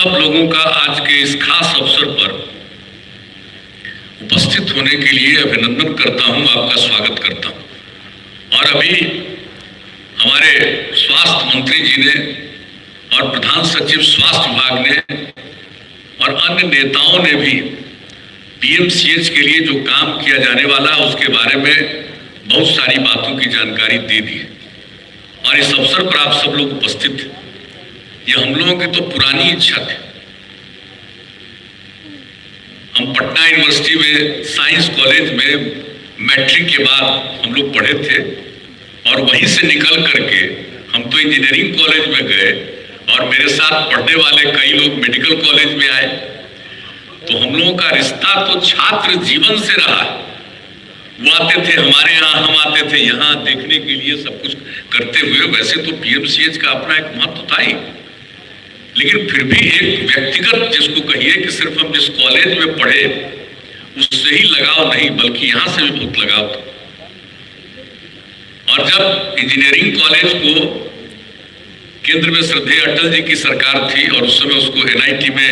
सब लोगों का आज के इस खास अवसर पर उपस्थित होने के लिए अभिनंदन करता हूं, आपका स्वागत करता हूं। और अभी हमारे स्वास्थ्य मंत्री जी ने और प्रधान सचिव स्वास्थ्य विभाग ने और अन्य नेताओं ने भी पीएमसीएच के लिए जो काम किया जाने वाला है उसके बारे में बहुत सारी बातों की जानकारी दे दी है। और इस अवसर पर आप सब लोग उपस्थित हैं। ये हम लोगों की तो पुरानी इच्छा थी। हम पटना यूनिवर्सिटी में साइंस कॉलेज में मैट्रिक के बाद हम लोग पढ़े थे और वहीं से निकल करके हम तो इंजीनियरिंग कॉलेज में गए और मेरे साथ पढ़ने वाले कई लोग मेडिकल कॉलेज में आए। तो हम लोगों का रिश्ता तो छात्र जीवन से रहा है। वो आते थे हमारे यहाँ, हम आते थे यहाँ देखने के लिए, सब कुछ करते हुए। वैसे तो पीएमसीएच का अपना एक महत्व था ही, लेकिन फिर भी एक व्यक्तिगत जिसको कहिए कि सिर्फ हम जिस कॉलेज में पढ़े उससे ही लगाव नहीं, बल्कि यहाँ से भी बहुत लगाव था। और जब इंजीनियरिंग कॉलेज को केंद्र में श्रद्धेय अटल जी की सरकार थी और उस समय उसको एनआईटी में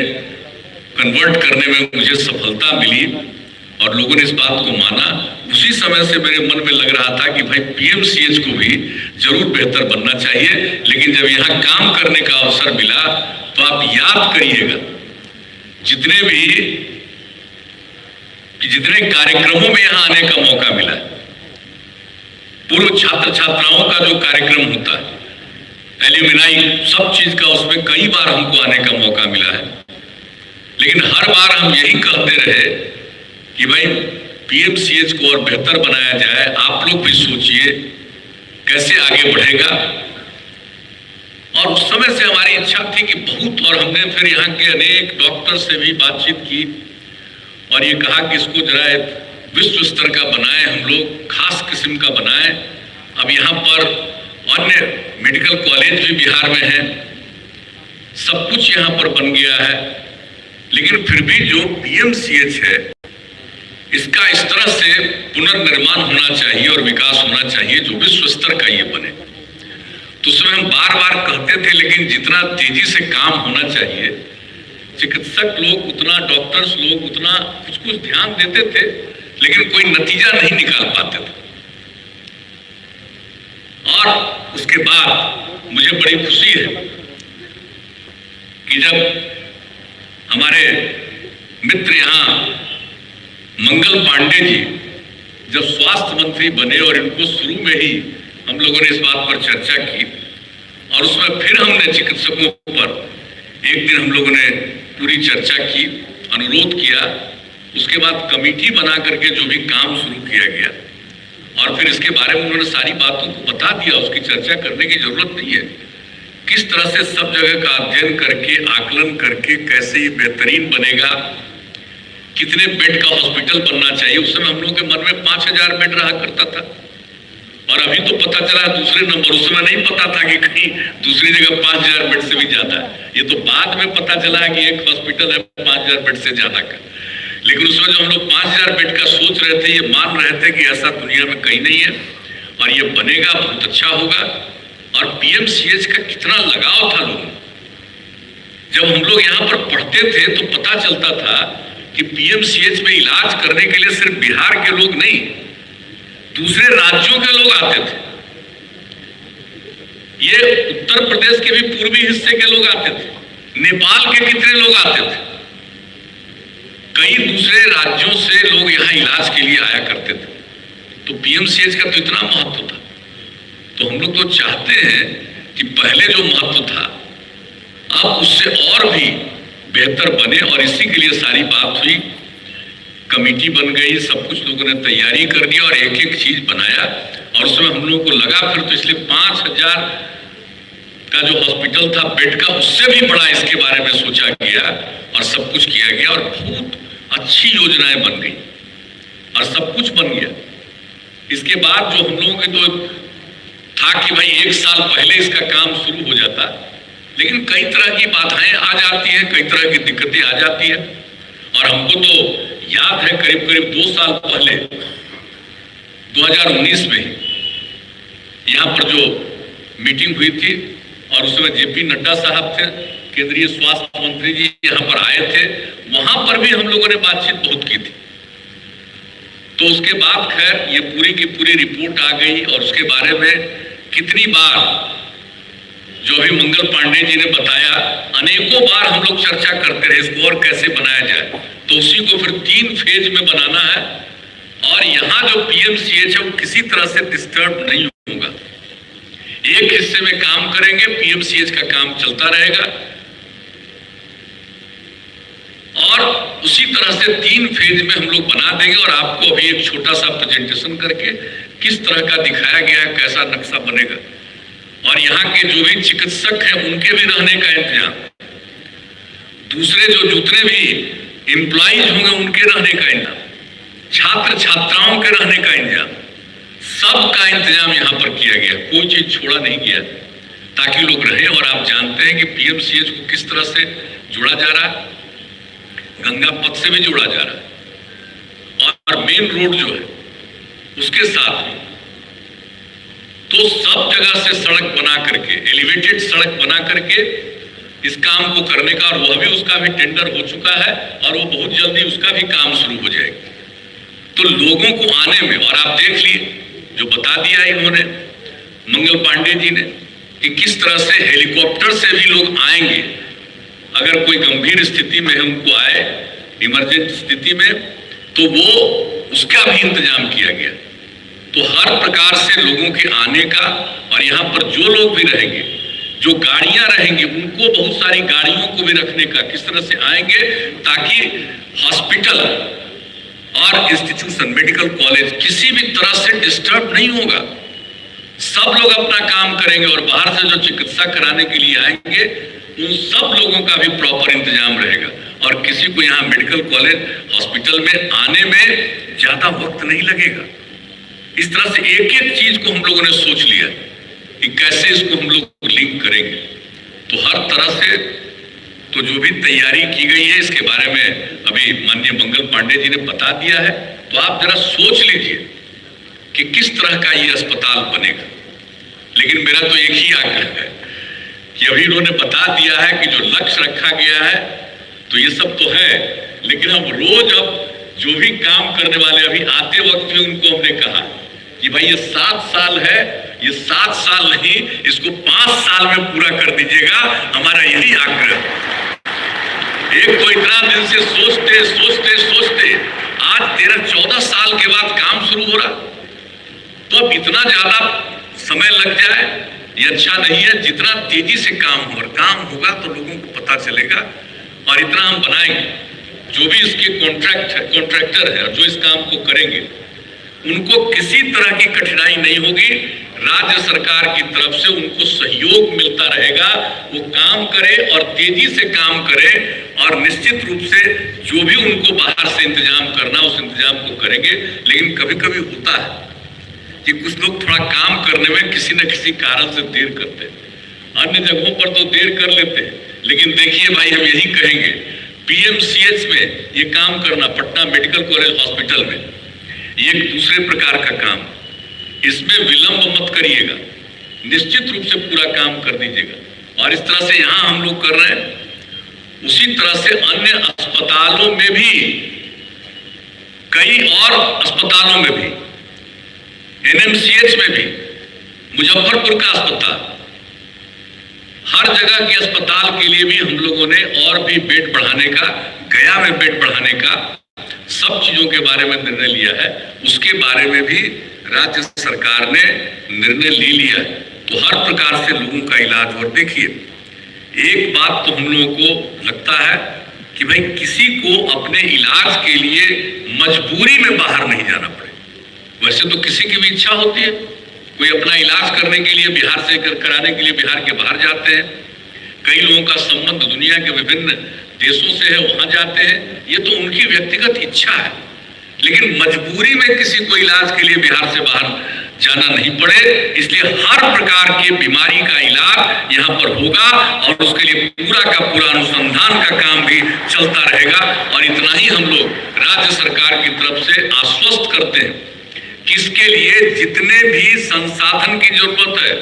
कन्वर्ट करने में मुझे सफलता मिली और लोगों ने इस बात को माना, उसी समय से मेरे मन में लग रहा था कि भाई पीएमसीएच को भी जरूर बेहतर बनना चाहिए। लेकिन जब यहाँ काम करने का अवसर मिला तो आप याद करिएगा जितने कार्यक्रमों में यहाँ आने का मौका मिला, पूर्व छात्र छात्राओं का जो कार्यक्रम होता है, एल्यूमिनाई, सब चीज का, उसमें कई बार हमको आने का मौका मिला है। लेकिन हर बार हम यही कहते रहे कि भाई पीएमसीएच को और बेहतर बनाया जाए। आप लोग भी सोचिए कैसे आगे बढ़ेगा। और उस समय से हमारी इच्छा थी कि बहुत, और हमने फिर यहाँ के अनेक डॉक्टर से भी बातचीत की और ये कहा कि इसको जरा विश्व स्तर का बनाए, हम लोग खास किस्म का बनाए। अब यहाँ पर अन्य मेडिकल कॉलेज भी बिहार में है, सब कुछ यहाँ पर बन गया है, लेकिन फिर भी जो पीएमसीएच है इसका इस तरह से पुनर्निर्माण होना चाहिए और विकास होना चाहिए जो विश्व स्तर का ये बने। तो उसमें हम बार बार कहते थे, लेकिन जितना तेजी से काम होना चाहिए, चिकित्सक लोग उतना, डॉक्टर्स लोग उतना कुछ कुछ ध्यान देते थे, लेकिन कोई नतीजा नहीं निकाल पाते थे। और उसके बाद मुझे बड़ी खुशी है कि जब हमारे मित्र यहाँ मंगल पांडे जी जब स्वास्थ्य मंत्री बने और इनको शुरू में ही हम लोगों ने इस बात पर चर्चा की और उसमें फिर हमने चिकित्सकों पर एक दिन हम लोगों ने पूरी चर्चा की, अनुरोध किया। उसके बाद कमेटी बना करके जो भी काम शुरू किया गया और फिर इसके बारे में उन्होंने सारी बातों को बता दिया। उसकी चर्चा करने की जरूरत नहीं है। किस तरह से सब जगह का अध्ययन करके, आकलन करके कैसे ये बेहतरीन बनेगा, कितने बेड का हॉस्पिटल बनना चाहिए। उस समय हम लोगों के मन में 5000 बेड रहा करता था और अभी तो पता चला दूसरे नंबर। उस समय नहीं पता था कि कहीं दूसरी जगह 5000 बेड से भी ज्यादा है। ये तो बाद में पता चला कि एक हॉस्पिटल है 5000 बेड से ज्यादा का। लेकिन उसमें जो हम लोग 5000 बेड का सोच रहे थे, ये मान रहे थे कि ऐसा दुनिया में कहीं नहीं है और ये बनेगा, बहुत अच्छा होगा। और पीएमसीएच का कितना लगाव था लोगों। जब हम लोग यहाँ पर पढ़ते थे तो पता चलता था कि पीएमसीएच में इलाज करने के लिए सिर्फ बिहार के लोग नहीं, दूसरे राज्यों के लोग आते थे। ये उत्तर प्रदेश के भी पूर्वी हिस्से के लोग आते थे, नेपाल के कितने लोग आते थे, कई दूसरे राज्यों से लोग यहाँ इलाज के लिए आया करते थे। तो पीएमसीएच का तो इतना महत्व था। तो हम लोग तो चाहते हैं कि पहले जो महत्व था अब उससे और भी बेहतर बने और इसी के लिए सारी बात हुई, कमेटी बन गई, सब कुछ लोगों ने तैयारी कर दी और एक एक चीज बनाया। और उसमें हम लोगों को लगा फिर तो इसलिए 5000 का जो हॉस्पिटल था बेड का, उससे भी बड़ा इसके बारे में सोचा गया और सब कुछ किया गया और बहुत अच्छी योजनाएं बन गई और सब कुछ बन गया। इसके बाद जो हम लोगों के तो था कि भाई 1 साल पहले इसका काम शुरू हो जाता, लेकिन कई तरह की बाधाएं आ जाती हैं, कई तरह की दिक्कतें आ जाती हैं। और हमको तो याद है करीब करीब 2 साल पहले 2019 में यहाँ पर जो मीटिंग हुई थी और उसमें जेपी नड्डा साहब थे, केंद्रीय स्वास्थ्य मंत्री जी यहाँ पर आए थे, वहां पर भी हम लोगों ने बातचीत बहुत की थी। तो उसके बाद खैर ये पूरी की पूरी रिपोर्ट आ गई और उसके बारे में कितनी बार जो भी मंगल पांडे जी ने बताया, अनेकों बार हम लोग चर्चा करते रहे इसको और कैसे बनाया जाए। तो उसी को फिर 3 फेज में बनाना है और यहाँ जो पीएमसीएच है वो किसी तरह से डिस्टर्ब नहीं होगा। एक हिस्से में काम करेंगे, पीएमसीएच का काम चलता रहेगा और उसी तरह से 3 फेज में हम लोग बना देंगे। और आपको अभी एक छोटा सा प्रेजेंटेशन करके किस तरह का दिखाया गया है, कैसा नक्शा बनेगा और यहाँ के जो भी चिकित्सक हैं उनके भी रहने का इंतजाम, दूसरे जो जितने भी एम्प्लॉइज होंगे उनके रहने का इंतजाम, छात्र छात्राओं के रहने का इंतजाम, सबका इंतजाम यहाँ पर किया गया, कोई चीज छोड़ा नहीं गया ताकि लोग रहें। और आप जानते हैं कि पीएमसीएच को किस तरह से जोड़ा जा रहा है, गंगा पथ से भी जोड़ा जा रहा है और मेन रोड जो है उसके साथ में, तो सब जगह से सड़क बना करके, एलिवेटेड सड़क बना करके इस काम को करने का, और वह भी उसका भी टेंडर हो चुका है और वो बहुत जल्दी उसका भी काम शुरू हो जाएगा। तो लोगों को आने में, और आप देख लिए जो बता दिया इन्होंने मंगल पांडे जी ने कि किस तरह से हेलीकॉप्टर से भी लोग आएंगे, अगर कोई गंभीर स्थिति में हमको आए, इमरजेंसी स्थिति में, तो वो उसका भी इंतजाम किया गया। तो हर प्रकार से लोगों के आने का, और यहाँ पर जो लोग भी रहेंगे, जो गाड़ियां रहेंगी, उनको बहुत सारी गाड़ियों को भी रखने का, किस तरह से आएंगे ताकि हॉस्पिटल और इंस्टीट्यूशन, मेडिकल कॉलेज किसी भी तरह से डिस्टर्ब नहीं होगा। सब लोग अपना काम करेंगे और बाहर से जो चिकित्सा कराने के लिए आएंगे उन सब लोगों का भी प्रॉपर इंतजाम रहेगा और किसी को यहाँ मेडिकल कॉलेज, हॉस्पिटल में आने में ज्यादा वक्त नहीं लगेगा। इस तरह से एक एक चीज को हम लोगों ने सोच लिया कि कैसे इसको हम लोग लिंक करेंगे। तो हर तरह से तो जो भी तैयारी की गई है इसके बारे में अभी माननीय मंगल पांडे जी ने बता दिया है। तो आप जरा सोच लीजिए कि किस तरह का ये अस्पताल बनेगा। लेकिन मेरा तो एक ही आग्रह है कि अभी इन्होंने बता दिया है कि जो लक्ष्य रखा गया है तो ये सब तो है, लेकिन हम रोज अब जो भी काम करने वाले, अभी आते वक्त भी उनको हमने कहा कि भाई ये 7 साल है, ये 7 साल नहीं, इसको 5 साल में पूरा कर दीजिएगा, हमारा यही आग्रह। एक तो इतना दिन से सोचते सोचते सोचते आज 13-14 साल के बाद काम शुरू हो रहा, तो अब इतना ज्यादा समय लग जाए ये अच्छा नहीं है। जितना तेजी से काम हो, और काम होगा तो लोगों को पता चलेगा। और इतना हम बनाएंगे, जो भी इसके कॉन्ट्रैक्टर है और जो इस काम को करेंगे उनको किसी तरह की कठिनाई नहीं होगी। राज्य सरकार की तरफ से उनको सहयोग मिलता रहेगा, वो काम करे और तेजी से काम करे और निश्चित रूप से जो भी उनको बाहर से इंतजाम करना उस इंतजाम को करेंगे। लेकिन कभी कभी होता है कि कुछ लोग थोड़ा काम करने में किसी न किसी कारण से देर करते हैं, अन्य जगहों पर तो देर कर लेते हैं। लेकिन देखिए भाई, हम यही कहेंगे, पीएमसीएच में ये काम करना, पटना मेडिकल कॉलेज हॉस्पिटल में, ये एक दूसरे प्रकार का काम, इसमें विलंब मत करिएगा, निश्चित रूप से पूरा काम कर दीजिएगा। और इस तरह से यहाँ हम लोग कर रहे हैं, उसी तरह से अन्य अस्पतालों में भी, कई और अस्पतालों में भी, एनएमसीएच में भी, मुजफ्फरपुर का अस्पताल, हर जगह के अस्पताल के लिए भी हम लोगों ने और भी बेड बढ़ाने का, गया में बेड बढ़ाने का, सब चीजों के बारे में निर्णय लिया है। उसके बारे में भी राज्य सरकार ने निर्णय ले लिया है। तो हर प्रकार से लोगों का इलाज। और देखिए, एक बात तो हम लोगों को लगता है कि भाई किसी को अपने इलाज के लिए मजबूरी में बाहर नहीं जाना पड़े। वैसे तो किसी की भी इच्छा होती है, कोई अपना इलाज करने के लिए बिहार से कराने के लिए बिहार के बाहर जाते हैं। कई लोगों का संबंध दुनिया के विभिन्न देशों से है, वहां जाते हैं, ये तो उनकी व्यक्तिगत इच्छा है। लेकिन मजबूरी में किसी को इलाज के लिए बिहार से बाहर जाना नहीं पड़े, इसलिए हर प्रकार की बीमारी का इलाज यहाँ पर होगा और उसके लिए पूरा का पूरा अनुसंधान का काम भी चलता रहेगा। और इतना ही हम लोग राज्य सरकार की तरफ से आश्वस्त करते हैं कि इसके लिए जितने भी संसाधन की जरूरत है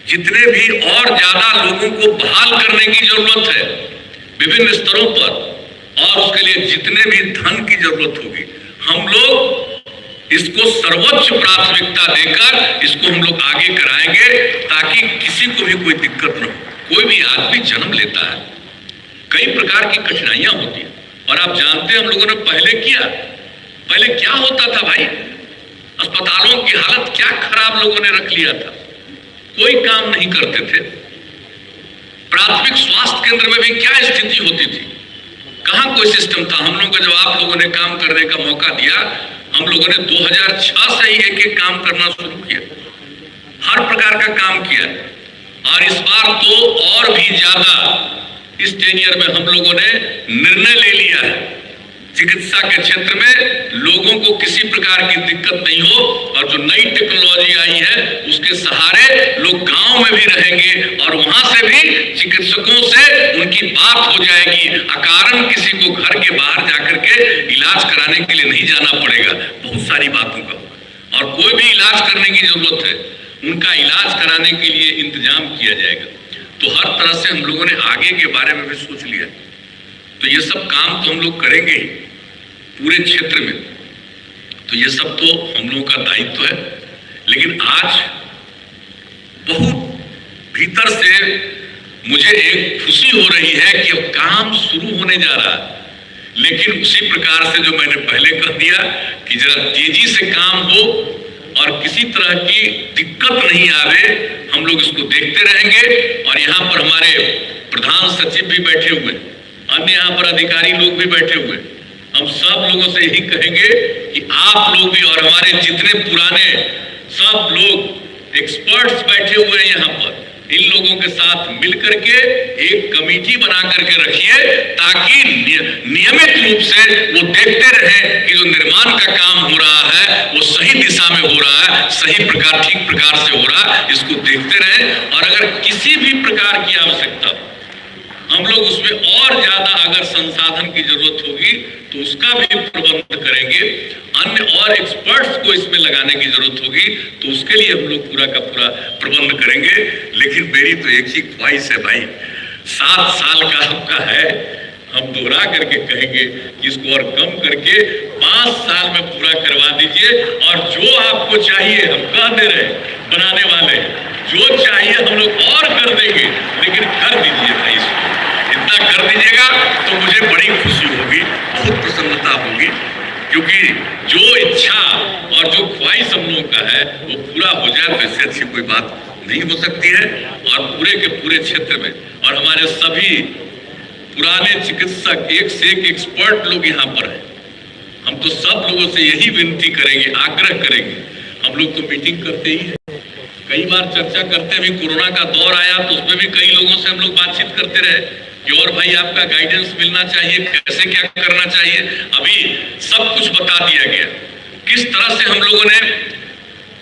जितने भी और ज्यादा लोगों को बहाल करने की जरूरत है विभिन्न स्तरों पर, और उसके लिए जितने भी धन की जरूरत होगी, हम लोग इसको सर्वोच्च प्राथमिकता देकर इसको हम लोग आगे कराएंगे, ताकि किसी को भी कोई दिक्कत न हो। कोई भी आदमी जन्म लेता है, कई प्रकार की कठिनाइयां होती है, और आप जानते हैं हम लोगों ने पहले क्या होता था भाई, अस्पतालों की हालत क्या खराब लोगों ने रख लिया था, कोई काम नहीं करते थे। प्राथमिक स्वास्थ्य केंद्र में भी क्या स्थिति होती थी, कहां कोई सिस्टम था। हम लोगों को जब आप लोगों ने काम करने का मौका दिया, हम लोगों ने 2006 से ही एक काम करना शुरू किया, हर प्रकार का काम किया, और इस बार तो और भी ज्यादा इस टेनियर में हम लोगों ने निर्णय ले लिया है, चिकित्सा के क्षेत्र में लोगों को किसी प्रकार की दिक्कत नहीं हो, और जो नई टेक्नोलॉजी आई है उसके सहारे लोग गांव में भी रहेंगे, और वहां से भी चिकित्सकों से उनकी बात हो जाएगी, अकारण किसी को घर के बाहर जाकर के इलाज कराने के लिए नहीं जाना पड़ेगा। बहुत सारी बातों का, और कोई भी इलाज करने की जरूरत है, उनका इलाज कराने के लिए इंतजाम किया जाएगा। तो हर तरह से हम लोगों ने आगे के बारे में भी सोच लिया। तो ये सब काम तो हम लोग करेंगे ही पूरे क्षेत्र में, तो ये सब तो हम लोगों का दायित्व है। लेकिन आज बहुत भीतर से मुझे एक खुशी हो रही है कि अब काम शुरू होने जा रहा है, लेकिन उसी प्रकार से जो मैंने पहले कह दिया कि जरा तेजी से काम हो और किसी तरह की दिक्कत नहीं आवे, हम लोग इसको देखते रहेंगे। और यहाँ पर हमारे प्रधान सचिव भी बैठे हुए, अन्य यहाँ पर अधिकारी लोग भी बैठे हुए, हम सब लोगों से यही कहेंगे कि आप लोग भी और हमारे जितने पुराने सब लोग एक्सपर्ट्स बैठे हुए हैं यहाँ पर, इन लोगों के साथ मिलकर के एक कमेटी बना करके रखिए, ताकि नियमित रूप से वो देखते रहे कि जो निर्माण का काम हो रहा है वो सही दिशा में हो रहा है, सही प्रकार ठीक प्रकार से हो रहा है, इसको देखते रहे। और अगर किसी भी प्रकार की आवश्यकता हम लोग उसमें और ज्यादा अगर संसाधन की जरूरत होगी तो उसका भी प्रबंध करेंगे, अन्य और एक्सपर्ट्स को इसमें लगाने की जरूरत होगी तो उसके लिए हम लोग पूरा का पूरा प्रबंध करेंगे। लेकिन मेरी तो एक ही ख्वाहिश है भाई, 7 साल का आपका है, हम दोहरा करके कहेंगे कि इसको और कम करके 5 साल में पूरा करवा दीजिए। और जो आपको चाहिए हम कह दे रहे बनाने वाले, जो चाहिए हम लोग और कर देंगे, लेकिन कर दीजिए भाई, इसको इतना कर दीजिएगा तो मुझे बड़ी खुशी होगी, बहुत प्रसन्नता होगी, क्योंकि जो इच्छा और जो ख्वाहिश हम लोगों का है वो पूरा हो जाए तो इससे अच्छी कोई बात नहीं हो सकती है। और पूरे के पूरे क्षेत्र में और हमारे सभी पुराने चिकित्सक, एक से एक एक्सपर्ट लोग यहाँ पर हैं, हम तो सब लोगों से यही विनती करेंगे, आग्रह करेंगे, हम लोग तो मीटिंग करते ही हैं, कई बार चर्चा करते हैं। कोरोना का दौर आया तो उसमें भी कई लोगों से हम लोग बातचीत करते रहे कि और भाई आपका गाइडेंस मिलना चाहिए, कैसे क्या करना चाहिए। अभी सब कुछ बता दिया गया, किस तरह से हम लोगों ने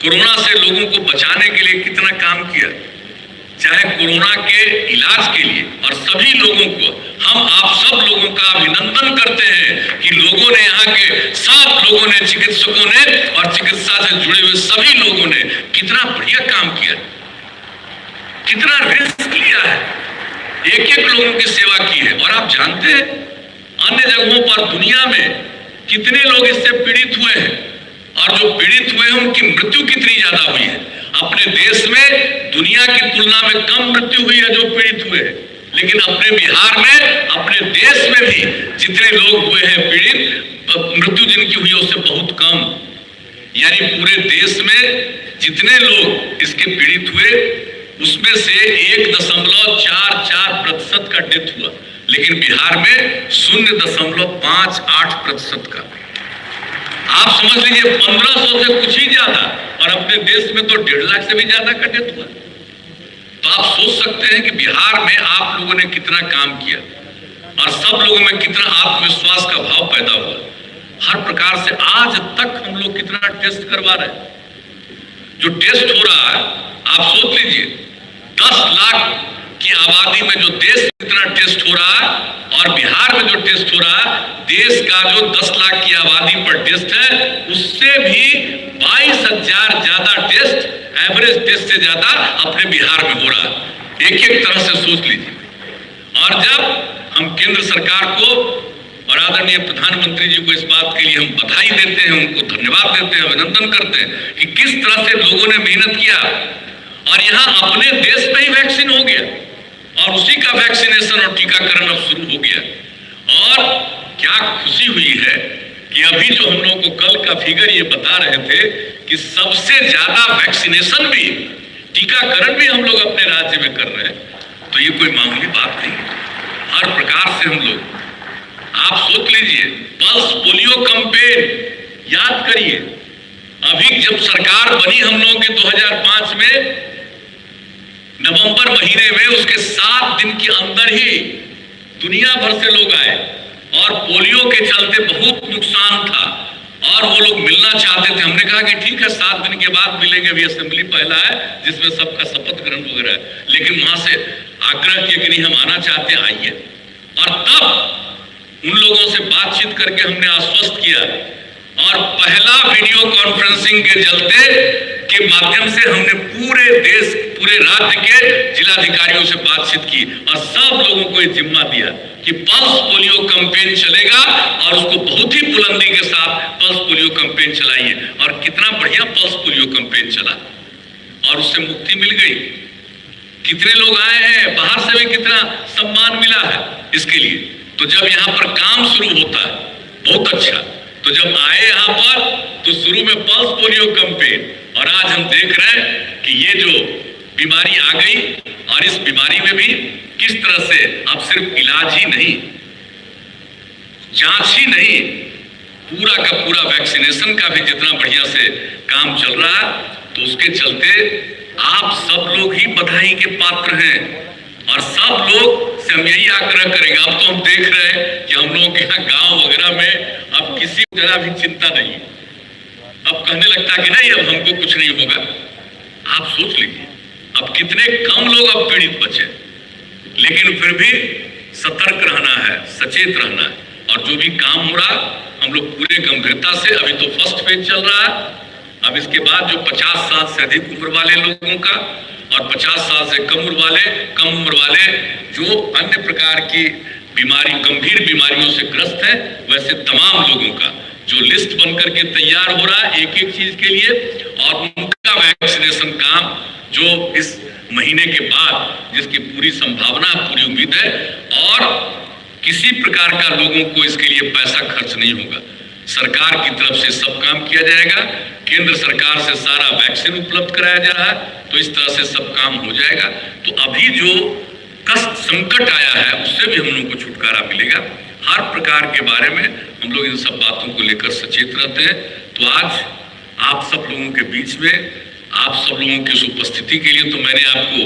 कोरोना से लोगों को बचाने के लिए कितना काम किया, चाहे कोरोना के इलाज के लिए। और सभी लोगों को हम आप सब लोगों का अभिनंदन करते हैं कि लोगों ने, यहाँ के सब लोगों ने, चिकित्सकों ने और चिकित्सा से जुड़े हुए सभी लोगों ने कितना बढ़िया काम किया, कितना रिस्क लिया है, एक लोगों की सेवा की है। और आप जानते हैं अन्य जगहों पर दुनिया में कितने लोग इससे पीड़ित हुए हैं, और जो पीड़ित हुए हैं उनकी मृत्यु कितनी ज्यादा हुई है। अपने देश में दुनिया की तुलना में कम मृत्यु हुई है जो पीड़ित हुए हैं, लेकिन अपने बिहार में, अपने देश में भी जितने लोग हुए हैं पीड़ित, मृत्यु जिनकी हुई है उससे बहुत कम। यानी पूरे देश में जितने लोग इसके पीड़ित हुए उसमें से 1.44% का डेथ हुआ, लेकिन बिहार में 0.58% का। आप समझ लीजिए 1500 से कुछ ही ज्यादा, और अपने देश में तो 1.5 लाख से भी ज्यादा का डेथ हुआ। तो आप सोच सकते हैं कि बिहार में आप लोगों ने कितना काम किया और सब लोगों में कितना आत्मविश्वास का भाव पैदा हुआ। हर प्रकार से आज तक हम लोग कितना टेस्ट करवा रहे हैं, जो टेस्ट हो रहा है आप सोच लीजिए, 10 लाख की आबादी में जो देश कितना टेस्ट हो रहा है और बिहार में जो टेस्ट हो रहा है, देश का जो 10 लाख की आबादी पर टेस्ट है उससे भी 22,000 ज्यादा टेस्ट एवरेज दूसरे देश से ज्यादा अपने बिहार में हो रहा है। एक एक तरह से सोच लीजिए। और जब हम केंद्र सरकार को और आदरणीय प्रधानमंत्री जी को इस बात के लिए हम बधाई देते हैं, उनको धन्यवाद देते हैं, अभिनंदन करते हैं कि किस तरह से लोगों ने मेहनत किया और यहाँ अपने देश में ही वैक्सीन हो गया और उसी का वैक्सीनेशन और टीकाकरण अब शुरू हो गया। और क्या खुशी हुई है कि अभी जो हम लोगों को कल का फिगर ये बता रहे थे कि सबसे ज्यादा वैक्सीनेशन भी, टीकाकरण भी हम लोग अपने राज्य में कर रहे हैं, तो ये कोई मामूली बात नहीं। हर प्रकार से हम लोग, आप सोच लीजिए, पल्स पोलियो कैंपेन याद करिए, अभी जब सरकार बनी हम लोगों के 2005 में नवंबर महीने में, उसके 7 दिन के अंदर ही दुनिया भर से लोग आए और पोलियो के चलते बहुत नुकसान था और वो लोग मिलना चाहते थे। हमने कहा कि ठीक है 7 दिन के बाद मिलेंगे, अभी असेंबली पहला है जिसमें सबका शपथ ग्रहण वगैरह है, लेकिन वहां से आग्रह किया कि नहीं हम आना चाहते हैं, आइए। और तब उन लोगों से बातचीत करके हमने आश्वस्त किया और पहला वीडियो कॉन्फ्रेंसिंग के चलते के माध्यम से हमने पूरे देश, पूरे राज्य के जिलाधिकारियों से बातचीत की और सब लोगों को ये जिम्मा दिया कि पल्स पोलियो कैंपेन चलेगा और उसको बहुत ही बुलंदी के साथ पल्स पोलियो कैंपेन चलाइए। और कितना बढ़िया पल्स पोलियो कैंपेन चला और उससे मुक्ति मिल गई। कितने लोग आए हैं, बाहर से भी कितना सम्मान मिला है इसके लिए। तो जब यहाँ पर काम शुरू होता है, बहुत अच्छा, तो जब आए यहाँ पर तो शुरू में पल्स पोलियो कैंपेन, और आज हम देख रहे हैं कि ये जो बीमारी आ गई और इस बीमारी में भी किस तरह से अब सिर्फ इलाज ही नहीं, जांच ही नहीं, पूरा का पूरा वैक्सीनेशन का भी जितना बढ़िया से काम चल रहा है, तो उसके चलते आप सब लोग ही बधाई के पात्र हैं। और सब लोग से हम यही आग्रह करेंगे, अब तो हम देख रहे हैं कि हम लोगों के यहाँ गांव वगैरह में अब किसी को जरा भी चिंता नहीं, अब कहने लगता कि नहीं अब हमको कुछ नहीं होगा। आप सोच लीजिए अब कितने कम लोग अब पीड़ित बचे, लेकिन फिर भी सतर्क रहना है, सचेत रहना है। और जो भी काम हो रहा हम लोग पूरे गंभीरता से, अभी तो फर्स्ट फेज चल रहा है, अब इसके बाद जो 50 साल से अधिक उम्र वाले लोगों का और 50 साल से कम उम्र वाले जो अन्य प्रकार की बीमारी, गंभीर बीमारियों से ग्रस्त है, वैसे तमाम लोगों का जो लिस्ट बनकर के तैयार हो रहा है एक एक चीज के लिए, और उनका वैक्सीनेशन काम जो इस महीने के बाद, जिसकी पूरी संभावना, पूरी उम्मीद है, और किसी प्रकार का लोगों को इसके लिए पैसा खर्च नहीं होगा। सरकार की तरफ से सब काम किया जाएगा, केंद्र सरकार से सारा वैक्सीन उपलब्ध कराया जा रहा है, तो इस तरह से सब काम हो जाएगा। तो अभी जो कष्ट संकट आया है उससे भी हम लोगों को छुटकारा मिलेगा। हर प्रकार के बारे में हम लोग इन सब बातों को लेकर सचेत रहते हैं। तो आज आप सब लोगों के बीच में, आप सब लोगों की इस उपस्थिति के लिए तो मैंने आपको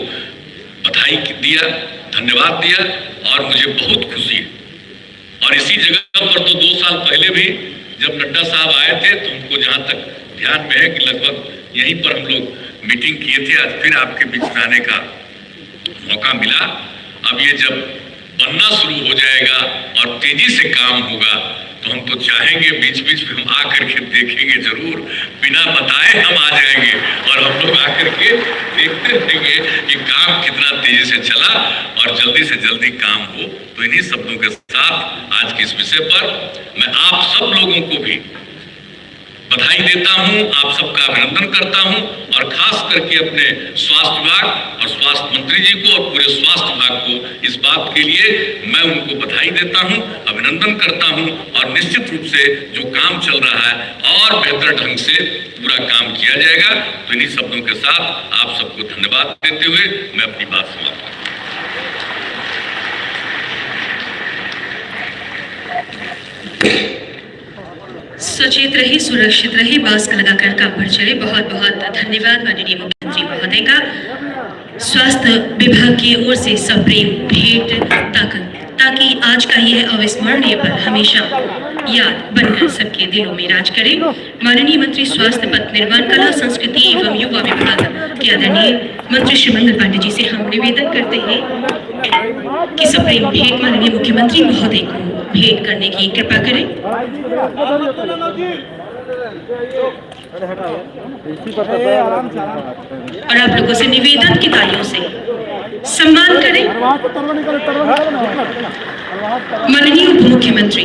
बधाई दिया, धन्यवाद दिया और मुझे बहुत खुशी है। और इसी जगह पर तो 2 साल पहले भी जब नड्डा साहब आए थे तो हमको जहाँ तक ध्यान में है कि लगभग यहीं पर हम लोग मीटिंग किए थे। आज फिर आपके बीच में आने का मौका मिला। अब ये जब बनना शुरू हो जाएगा और तेजी से काम होगा तो हम तो चाहेंगे बीच बीच में हम आकर के देखेंगे जरूर, बिना बताए हम आ जाएंगे और हम लोग आकर के देखते रहेंगे कि काम कितना तेजी से चला और जल्दी से जल्दी काम हो। तो इन्हीं शब्दों के साथ आज के इस विषय पर मैं आप सब लोगों को भी बधाई देता हूं, आप सबका अभिनंदन करता हूं और खास करके अपने स्वास्थ्य विभाग और स्वास्थ्य मंत्री जी को और पूरे स्वास्थ्य विभाग को इस बात के लिए मैं उनको बधाई देता हूं, अभिनंदन करता हूं। और निश्चित रूप से जो काम चल रहा है और बेहतर ढंग से पूरा काम किया जाएगा। तो इन्हीं शब्दों के साथ आप सबको धन्यवाद देते हुए मैं अपनी बात समाप्त करता हूं। सचेत रही, सुरक्षित रही, मास्क लगाकर काम पर चले। बहुत बहुत धन्यवाद माननीय मुख्यमंत्री महोदय का। स्वास्थ्य विभाग की ओर से सप्रेम भेंट ताकि आज का यह अविस्मरणीय पल हमेशा याद बनकर सबके दिलों में राज करे। माननीय मंत्री स्वास्थ्य, पथ निर्माण, कला, संस्कृति एवं युवा विभाग के आदरणीय मंत्री श्री मंगल पांडे जी से हम निवेदन करते हैं कि सप्रेम भेंट माननीय मुख्यमंत्री महोदय को भेंट करने की कृपा करें। और आप लोगों से निवेदन की तालियों से सम्मान करें माननीय उप मुख्यमंत्री।